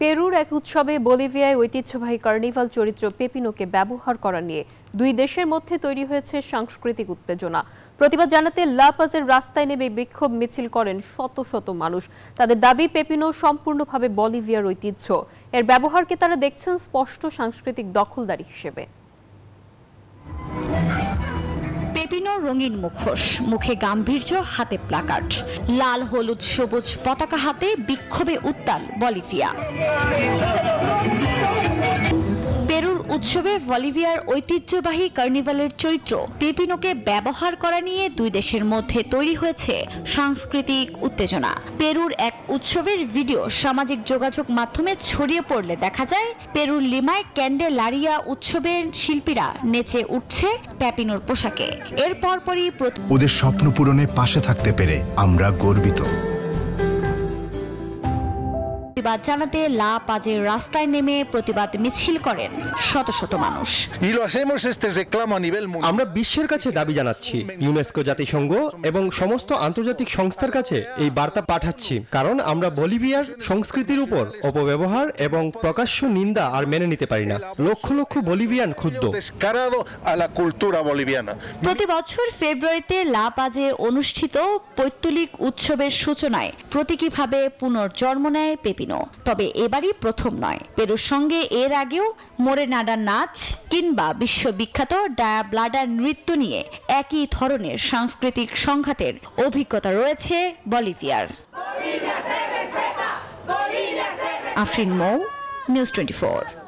পেরুর এক উৎসবে বলিভিয়ায় ঐতিহ্যবাহী কার্নিভাল চরিত্র পেপিনোকে ব্যবহার করা নিয়ে দুই দেশের মধ্যে তৈরি হয়েছে সাংস্কৃতিক উত্তেজনা। প্রতিবাদ জানাতে লা পাজের রাস্তায় নেমে বিক্ষোভ মিছিল করেন শত শত মানুষ। তাদের দাবি, পেপিনো সম্পূর্ণভাবে বলিভিয়ার ঐতিহ্য। এর ব্যবহারকে তারা দেখছেন স্পষ্ট সাংস্কৃতিক দখলদারি হিসেবে। পেপিনোর রঙিন মুখোশ, মুখে গাম্ভীর্য, হাতে প্লাকার্ড, লাল হলুদ সবুজ পতাকা হাতে বিক্ষোভে উত্তাল বলিভিয়া। পেরুর উৎসবে বলিভিয়ার ঐতিহ্যবাহী কার্নিভালের চরিত্র পেপিনোকে ব্যবহার করা নিয়ে দুই দেশের মধ্যে তৈরি হয়েছে সাংস্কৃতিক উত্তেজনা। পেরুর এক উৎসবের ভিডিও সামাজিক যোগাযোগ মাধ্যমে ছড়িয়ে পড়লে দেখা যায় পেরুর লিমায় ক্যান্ডেলারিয়া উৎসবের শিল্পীরা নেচে উঠছে পেপিনোর পোশাকে। এর পরপরই ওদের স্বপ্ন পূরণে পাশে থাকতে পেরে আমরা গর্বিত। প্রতিবাদ জানাতে লা পাজের রাস্তায় নেমে প্রতিবাদ মিছিল করেন শত শত মানুষ। আমরা বিশ্বের কাছে দাবি জানাচ্ছি, ইউনেস্কো, জাতিসংঘ এবং সমস্ত আন্তর্জাতিক সংস্থার কাছে এই বার্তা পাঠাচ্ছি, কারণ আমরা বলিভিয়ার সংস্কৃতির উপর অপব্যবহার এবং প্রকাশ্য নিন্দা আর মেনে নিতে পারি না। লক্ষ লক্ষ বলিভিয়ান ক্ষুব্ধ। প্রতি বছর ফেব্রুয়ারিতে লা পাজে অনুষ্ঠিত পৈত্তলিক উৎসবের সূচনায় প্রতীকীভাবে পুনর্জন্ম নেয় পেপিনো। তবে এবারই প্রথম নয়। পেরুর সঙ্গে এর আগেও মোরেনাডা নাচ কিংবা বিশ্ববিখ্যাত ডায়াব্লাডা নৃত্য নিয়ে একই ধরনের সাংস্কৃতিক সংঘাতের অভিজ্ঞতা রয়েছে বলিভিয়ার। আফরিন মৌ, নিউজ 24।